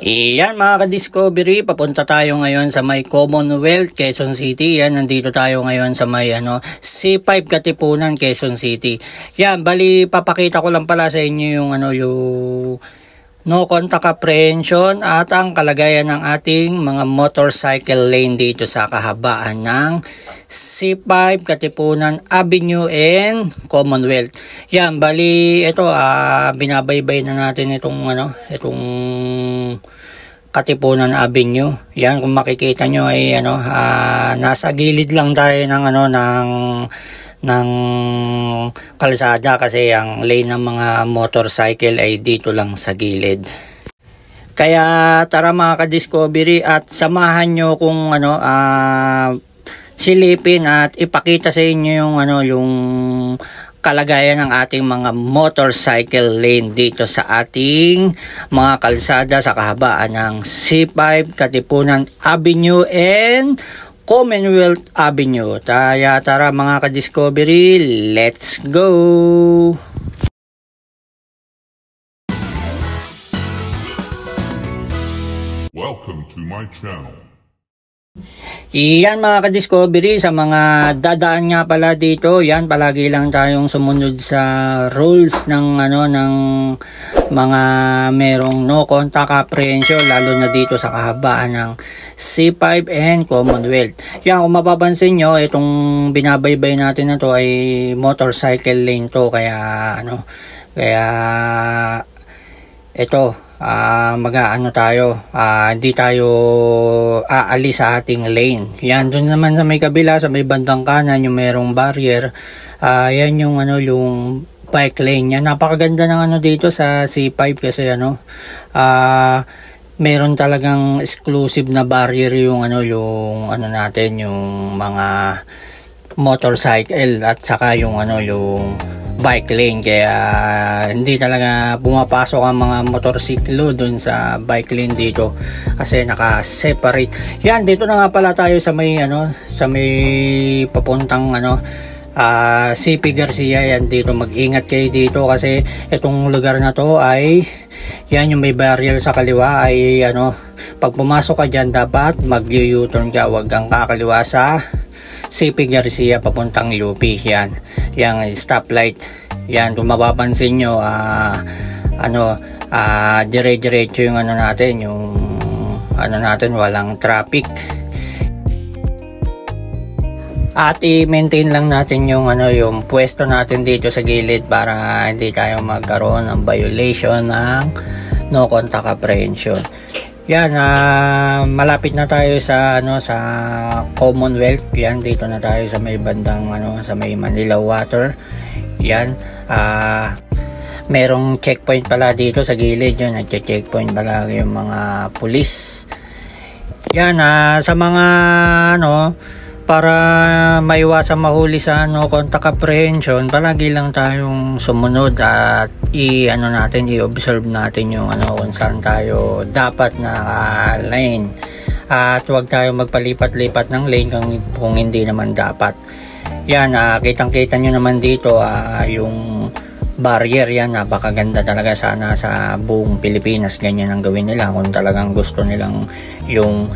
Iyan mga ka-discovery, papunta tayo ngayon sa may Commonwealth, Quezon City. Yan, nandito tayo ngayon sa may C5 Katipunan, Quezon City. Yan, bali papakita ko lang pala sa inyo yung no contact apprehension at ang kalagayan ng ating mga motorcycle lane dito sa kahabaan ng C5 Katipunan Avenue and Commonwealth. Yan, bali ito binabaybay na natin itong Katipunan Avenue. Yan, kung makikita nyo ay nasa gilid lang tayo ng kalsada kasi ang lane ng mga motorcycle ay dito lang sa gilid. Kaya tara mga ka-discovery at samahan nyo kung silipin at ipakita sa inyo yung kalagayan ng ating mga motorcycle lane dito sa ating mga kalsada sa kahabaan ng C5 Katipunan Avenue and Commonwealth Avenue. Tara mga ka-discovery, let's go! Welcome to my channel. Iyan mga ka-discovery, sa mga dadaan nga pala dito, yan palagi lang tayong sumunod sa rules ng mga merong no contact apprehension, lalo na dito sa kahabaan ng C5 and Commonwealth. Yan, kung mapapansin nyo, itong binabaybay natin na to ay motorcycle lane to, kaya ito hindi tayo aalis sa ating lane. Yan, doon naman sa may kabila, sa may bandang kanan, yung merong barrier, yan yung yung bike lane. Yan, napakaganda ng dito sa C5 kasi meron talagang exclusive na barrier yung natin, yung mga motorcycle at saka yung bike lane, kaya hindi talaga pumapasok ang mga motorsiklo dun sa bike lane dito kasi naka-separate. Yan, dito na nga pala tayo sa may papuntang CP Garcia. Yan, dito mag-ingat kayo dito kasi itong lugar na to ay yan, yung may barrier sa kaliwa ay pag pumasok ka dyan dapat mag-U-turn ka, wag kang kakaliwa sa CP Garcia papuntang UP. Yan, yung stoplight. Yan, kung mapapansin nyo, dire-diretso yung natin, walang traffic. At i-maintain lang natin yung yung pwesto natin dito sa gilid para hindi tayo magkaroon ng violation ng no contact apprehension. Yan, malapit na tayo sa sa Commonwealth. Yan, dito na tayo sa may bandang sa may Manila Water. Yan, merong checkpoint pala dito sa gilid. Yun, nagche-checkpoint pala yung mga pulis. Yan, sa mga para maiwasan mahuli sa no contact apprehension, palagi lang tayong sumunod at i-observe natin yung kung saan tayo dapat na lane, at huwag tayo magpalipat-lipat ng lane kung hindi naman dapat. Yan, kitang-kita nyo naman dito yung barrier. Yan, napakaganda talaga. Sana sa buong Pilipinas ganyan ang gawin nila kung talagang gusto nilang yung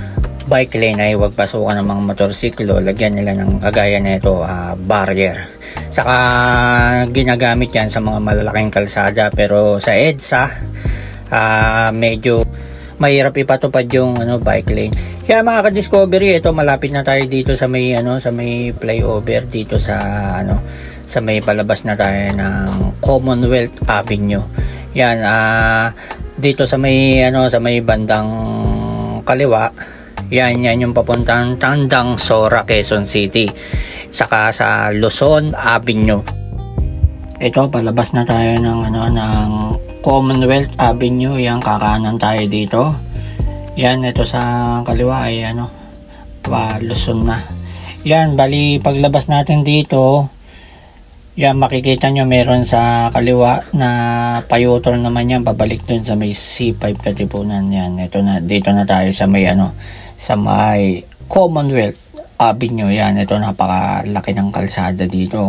bike lane ay huwag pasukan ng mga motorsiklo, lagyan nila ng kagaya na ito, barrier. Saka ginagamit yan sa mga malalaking kalsada, pero sa EDSA medyo mahirap ipatupad yung bike lane. Kaya mga ka-discovery, ito malapit na tayo dito sa may sa may flyover dito sa sa may palabas na tayo ng Commonwealth Avenue. Yan, dito sa may sa may bandang kaliwa. Yan yung papuntang Tandang Sora, Quezon City, saka sa Luzon Avenue. Ito, palabas na tayo ng Commonwealth Avenue. Yan, kakanan tayo dito. Yan, ito sa kaliwa ay Luzon na. Yan, bali paglabas natin dito, yan, makikita nyo meron sa kaliwa na payutol naman yan, pabalik dun sa may C5 Katipunan. Yan, dito na tayo sa may sa may Commonwealth Avenue. Yan, ito napakalaki ng kalsada dito,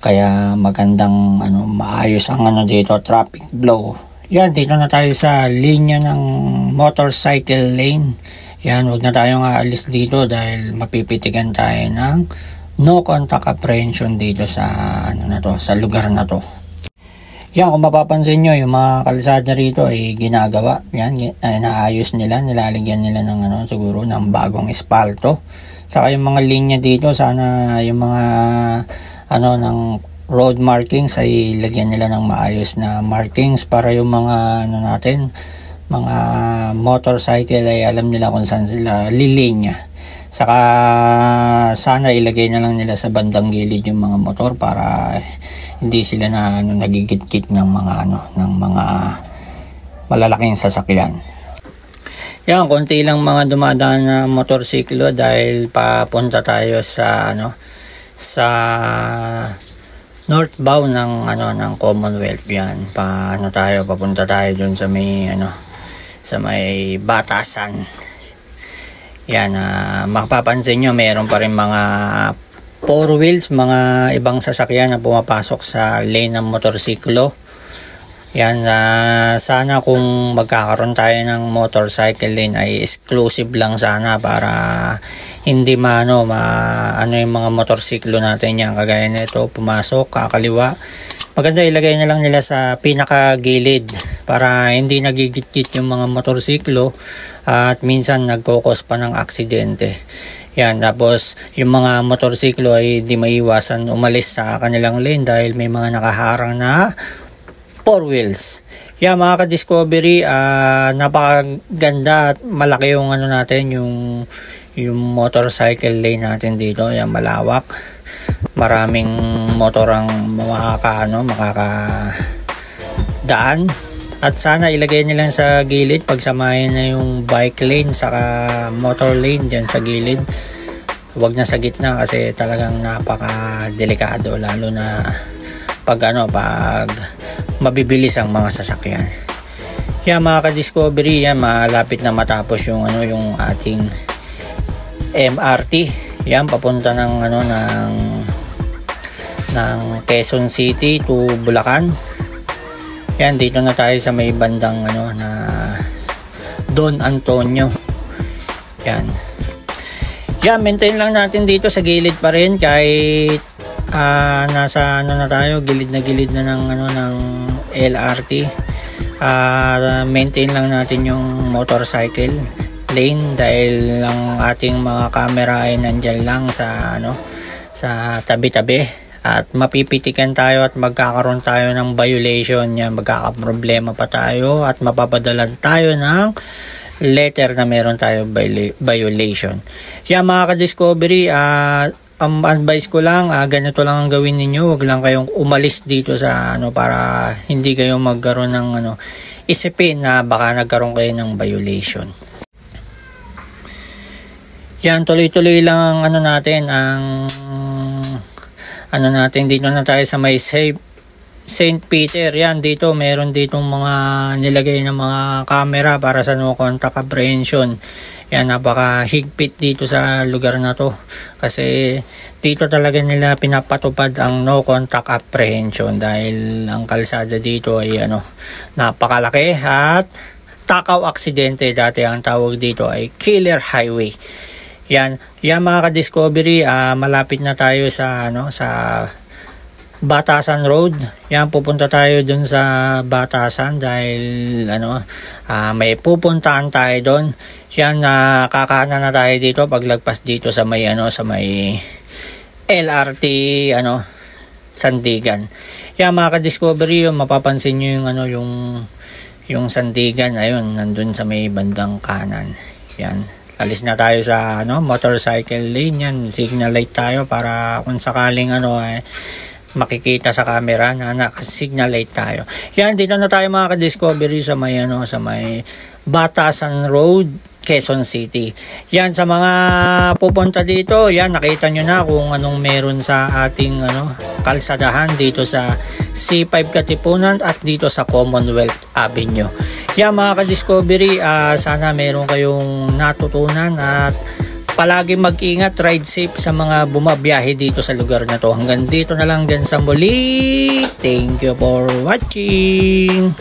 kaya magandang maayos ang dito, traffic flow. Yan, dito na tayo sa linya ng motorcycle lane. Yan, huwag na tayong aalis dito dahil mapipitigan tayo ng no contact apprehension dito sa sa lugar na to. Yan, kung mapapansin nyo, yung mga kalsada rito ay ginagawa. Yan, naayos nila, nilalagyan nila ng siguro ng bagong espalto. Saka yung mga linya dito, sana yung mga ng road markings ay lagyan nila ng maayos na markings para yung mga mga motorcycle ay alam nila kung saan sila lilinya. Saka sana ilagay na lang nila sa bandang gilid yung mga motor para hindi sila na nagigit-git ng mga malalaking sasakyan. Yan, konti lang mga dumadaan na motorsiklo dahil papunta tayo sa sa northbound ng Commonwealth. Yan, papunta tayo dun sa may Batasan. Yan, mapapansin nyo meron pa rin mga four wheels, mga ibang sasakyan na pumapasok sa lane ng motorsiklo. Yan, sana kung magkakaroon tayo ng motorcycle lane ay exclusive lang sana para hindi yung mga motorsiklo natin yan kagaya nito pumasok kakaliwa. Maganda ilagay na lang nila sa pinakagilid para hindi nagigit-git yung mga motorsiklo at minsan nagkokos pa ng aksidente. Yan, tapos yung mga motorsiklo ay hindi maiwasan umalis sa kanilang lane dahil may mga nakaharang na four wheels. Yan mga ka-discovery, napakaganda at malaki yung natin yung motorcycle lane natin dito. Yan, malawak. Maraming motor ang makakadaan. At sana ilagay nila sa gilid, pagsamahin na yung bike lane saka motor lane dyan sa gilid. Huwag na sa gitna kasi talagang napaka-delikado lalo na pag mabibilis ang mga sasakyan. Yan mga ka-discovery, yan malapit na matapos yung ating MRT. Yan papunta ng Quezon City to Bulacan. Yan, dito na tayo sa may bandang na Don Antonio. Yan. Yan, maintain lang natin dito sa gilid pa rin kahit nasa na tayo, gilid na ng LRT. Maintain lang natin yung motorcycle lane dahil ang ating mga camera ay nandyan lang sa tabi-tabi. At mapipitikan tayo at magkakaroon tayo ng violation. Yan, magkakaproblema pa tayo at mapapadalan tayo ng letter na meron tayo violation. Yan mga ka-discovery, ang advice ko lang, ganito lang ang gawin ninyo. Huwag lang kayong umalis dito sa para hindi kayo magkaroon ng isipin na baka nagkaroon kayo ng violation. Yan, tuloy-tuloy lang ang natin, dito na tayo sa may St. Peter. Yan, dito meron ditong mga nilagay ng mga camera para sa no contact apprehension. Yan, napakahigpit dito sa lugar na to kasi dito talaga nila pinapatupad ang no contact apprehension dahil ang kalsada dito ay napakalaki at takaw aksidente. Dati ang tawag dito ay killer highway. Yan mga ka-discovery, malapit na tayo sa Batasan Road. Yan, pupunta tayo dun sa Batasan dahil may pupuntahan tayo doon. Yan, kakanan na tayo dito paglagpas dito sa may LRT Sandigan. Yan mga ka-discovery, mapapansin niyo yung Sandigan, ayun, nandun sa may bandang kanan. Yan. Alis na tayo sa motorcycle lane. Yan, signal light tayo para kung sakaling makikita sa camera na naka-signal light tayo. Yan, dito na tayo mga ka-discovery sa may Batasan Road, Quezon City. Yan, sa mga pupunta dito, yan, nakita nyo na kung anong meron sa ating kalsadahan dito sa C5 Katipunan at dito sa Commonwealth Avenue. Yan mga ka-discovery, sana meron kayong natutunan at palagi mag-ingat, ride safe sa mga bumabiyahe dito sa lugar na to. Hanggang dito na lang din sa muli. Thank you for watching.